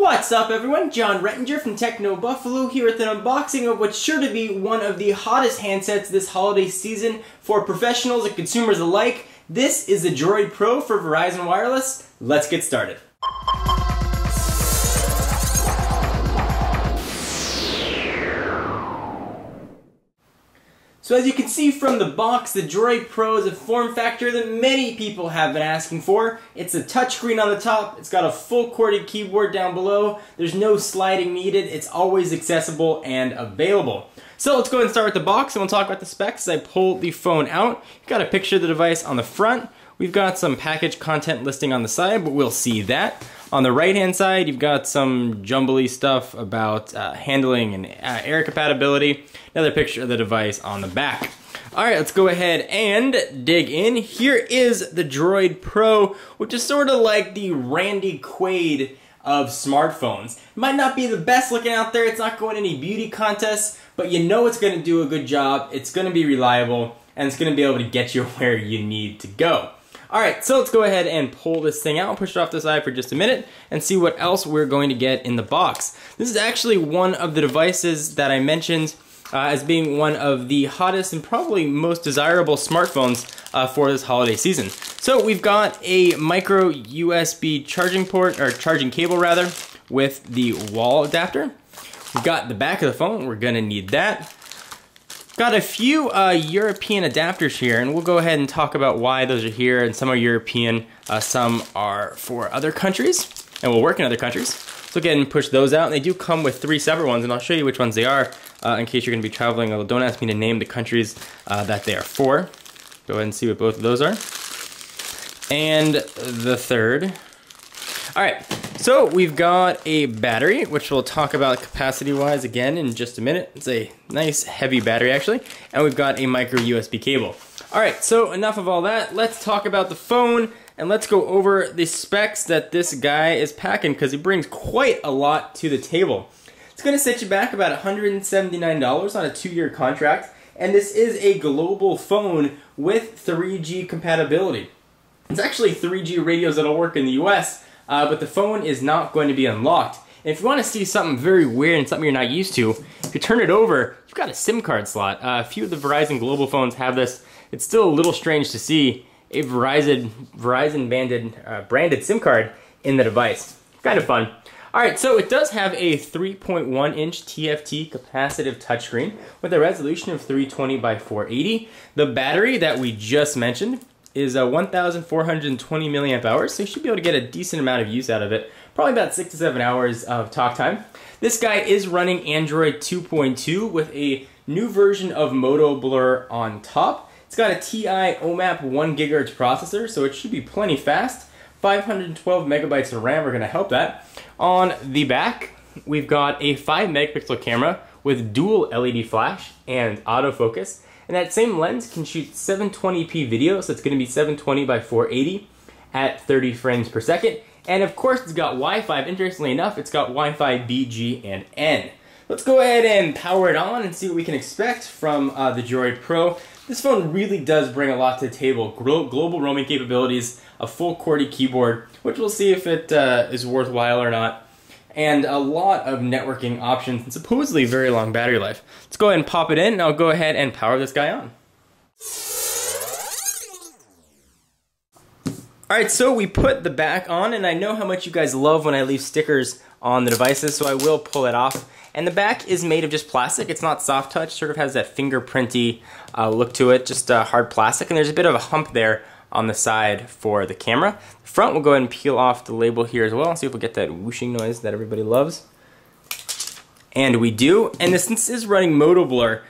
What's up everyone, John Rettinger from TechnoBuffalo here with an unboxing of what's sure to be one of the hottest handsets this holiday season for professionals and consumers alike. This is the Droid Pro for Verizon Wireless. Let's get started. So as you can see from the box, the Droid Pro is a form factor that many people have been asking for. It's a touchscreen on the top, it's got a full corded keyboard down below, there's no sliding needed, it's always accessible and available. So let's go ahead and start with the box and we'll talk about the specs as I pull the phone out. You've got a picture of the device on the front. We've got some package content listing on the side, but we'll see that. On the right-hand side, you've got some jumbly stuff about handling and air compatibility. Another picture of the device on the back. All right, let's go ahead and dig in. Here is the Droid Pro, which is sort of like the Randy Quaid of smartphones. It might not be the best looking out there. It's not going to any beauty contests, but you know it's going to do a good job. It's going to be reliable, and it's going to be able to get you where you need to go. Alright, so let's go ahead and pull this thing out, push it off the side for just a minute, and see what else we're going to get in the box. This is actually one of the devices that I mentioned as being one of the hottest and probably most desirable smartphones for this holiday season. So we've got a micro USB charging port, or charging cable rather, with the wall adapter. We've got the back of the phone, we're going to need that. Got a few European adapters here, and we'll go ahead and talk about why those are here, and some are European, some are for other countries, and will work in other countries. So go ahead and push those out, and they do come with 3 separate ones, and I'll show you which ones they are in case you're going to be traveling, although don't ask me to name the countries that they are for. Go ahead and see what both of those are. And the third. Alright, so we've got a battery, which we'll talk about capacity-wise again in just a minute. It's a nice heavy battery actually. And we've got a micro USB cable. Alright, so enough of all that. Let's talk about the phone and let's go over the specs that this guy is packing because he brings quite a lot to the table. It's going to set you back about $179 on a 2-year contract. And this is a global phone with 3G compatibility. It's actually 3G radios that'll work in the US. But the phone is not going to be unlocked. And if you want to see something very weird and something you're not used to, if you turn it over, you've got a SIM card slot. A few of the Verizon global phones have this. It's still a little strange to see a Verizon branded SIM card in the device. Kind of fun. Alright, so it does have a 3.1-inch TFT capacitive touchscreen with a resolution of 320 by 480. The battery that we just mentioned is 1,420 milliamp hours, so you should be able to get a decent amount of use out of it. Probably about 6 to 7 hours of talk time. This guy is running Android 2.2 with a new version of Moto Blur on top. It's got a TI OMAP 1 GHz processor, so it should be plenty fast. 512 megabytes of RAM are going to help that. On the back, we've got a 5 megapixel camera with dual LED flash and autofocus. And that same lens can shoot 720p video, so it's going to be 720 by 480 at 30 frames per second. And of course, it's got Wi-Fi. Interestingly enough, it's got Wi-Fi B, G, and N. Let's go ahead and power it on and see what we can expect from the Droid Pro. This phone really does bring a lot to the table. Global roaming capabilities, a full QWERTY keyboard, which we'll see if it is worthwhile or not. And a lot of networking options and supposedly very long battery life. Let's go ahead and pop it in and I'll go ahead and power this guy on. Alright, so we put the back on and I know how much you guys love when I leave stickers on the devices, so I will pull it off. And the back is made of just plastic. It's not soft touch, sort of has that fingerprinty look to it, just hard plastic. And there's a bit of a hump there on the side for the camera. The front, we'll go ahead and peel off the label here as well. See if we'll get that whooshing noise that everybody loves. And we do. And this is running Moto Blur.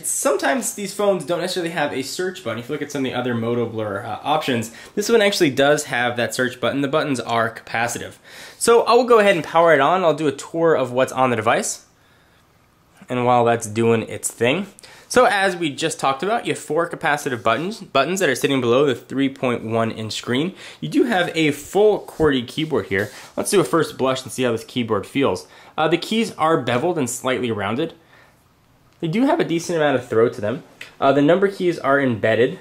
Sometimes these phones don't necessarily have a search button. If you look at some of the other Moto Blur options, this one actually does have that search button. The buttons are capacitive. So I will go ahead and power it on. I'll do a tour of what's on the device. And while that's doing its thing. So as we just talked about, you have 4 capacitive buttons that are sitting below the 3.1-inch screen. You do have a full QWERTY keyboard here. Let's do a first blush and see how this keyboard feels. The keys are beveled and slightly rounded. They do have a decent amount of throw to them. The number keys are embedded.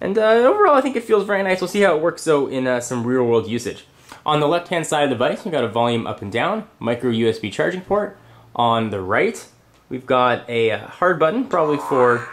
And overall, I think it feels very nice. We'll see how it works though in some real-world usage. On the left-hand side of the device, we've got a volume up and down, micro USB charging port. On the right, we've got a hard button, probably for,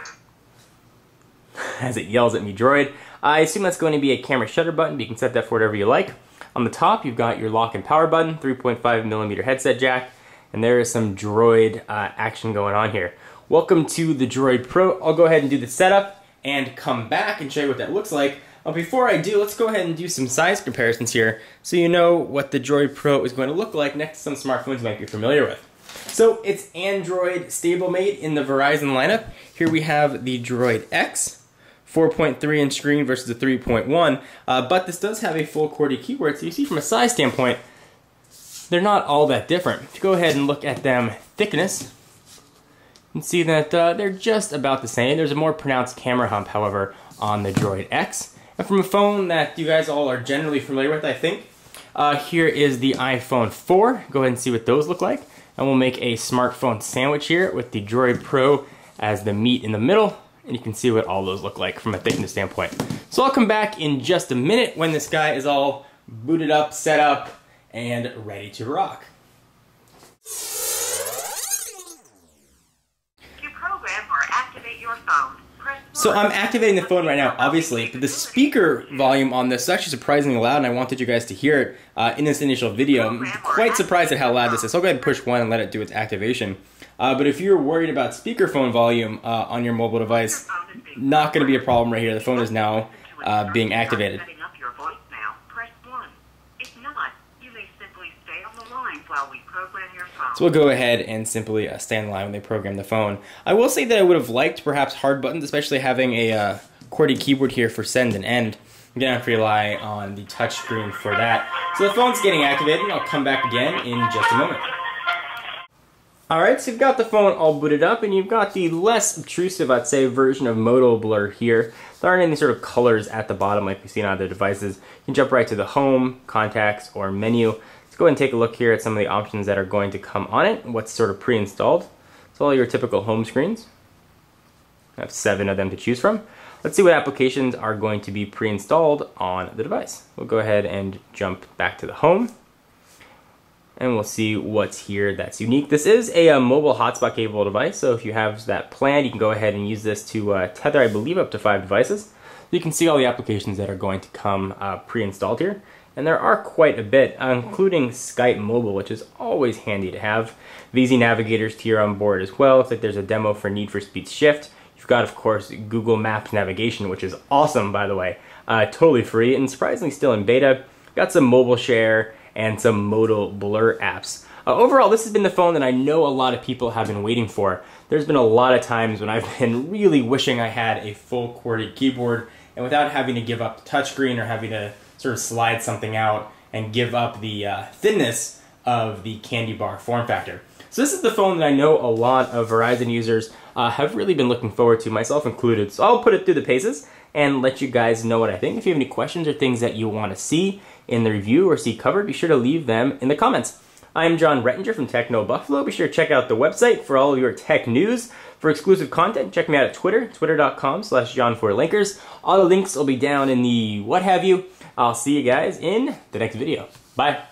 as it yells at me, Droid. I assume that's going to be a camera shutter button, but you can set that for whatever you like. On the top, you've got your lock and power button, 3.5mm headset jack, and there is some Droid action going on here. Welcome to the Droid Pro. I'll go ahead and do the setup and come back and show you what that looks like. Before I do, let's go ahead and do some size comparisons here so you know what the Droid Pro is going to look like next to some smartphones you might be familiar with. So it's Android stablemate in the Verizon lineup. Here we have the Droid X, 4.3 inch screen versus the 3.1, but this does have a full QWERTY keyboard, so you see from a size standpoint, they're not all that different. If you go ahead and look at them thickness, you can see that they're just about the same. There's a more pronounced camera hump, however, on the Droid X. And from a phone that you guys all are generally familiar with, I think, here is the iPhone 4. Go ahead and see what those look like. And we'll make a smartphone sandwich here with the Droid Pro as the meat in the middle. And you can see what all those look like from a thickness standpoint. So I'll come back in just a minute when this guy is all booted up, set up, and ready to rock. To program or activate your phone. So I'm activating the phone right now, obviously, but the speaker volume on this is actually surprisingly loud, and I wanted you guys to hear it in this initial video. I'm quite surprised at how loud this is. So I'll go ahead and push 1 and let it do its activation. But if you're worried about speakerphone volume on your mobile device, not going to be a problem right here. The phone is now being activated. So we'll go ahead and simply stay on the line when they program the phone. I will say that I would have liked perhaps hard buttons, especially having a QWERTY keyboard here for send and end. I'm going to have to rely on the touch screen for that. So the phone's getting activated, and I'll come back again in just a moment. Alright, so you've got the phone all booted up, and you've got the less obtrusive, I'd say, version of Moto Blur here. There aren't any sort of colors at the bottom like we see on other devices. You can jump right to the home, contacts, or menu. Let's go ahead and take a look here at some of the options that are going to come on it, what's sort of pre-installed. So all your typical home screens. I have 7 of them to choose from. Let's see what applications are going to be pre-installed on the device. We'll go ahead and jump back to the home, and we'll see what's here that's unique. This is a mobile hotspot capable device, so if you have that planned, you can go ahead and use this to tether, I believe, up to 5 devices. You can see all the applications that are going to come pre-installed here. And there are quite a bit, including Skype Mobile, which is always handy to have. The Easy Navigator's here on board as well. Looks like there's a demo for Need for Speed Shift. You've got, of course, Google Maps navigation, which is awesome, by the way. Totally free and surprisingly still in beta. Got some mobile share and some Moto Blur apps. Overall, this has been the phone that I know a lot of people have been waiting for. There's been a lot of times when I've been really wishing I had a full QWERTY keyboard, and without having to give up the touchscreen or having to sort of slide something out and give up the thinness of the candy bar form factor. So this is the phone that I know a lot of Verizon users have really been looking forward to, myself included. So I'll put it through the paces and let you guys know what I think. If you have any questions or things that you want to see in the review or see covered, be sure to leave them in the comments. I'm John Rettinger from TechnoBuffalo. Be sure to check out the website for all of your tech news. For exclusive content, check me out at Twitter, twitter.com/John4Linkers. All the links will be down in the what have you. I'll see you guys in the next video. Bye.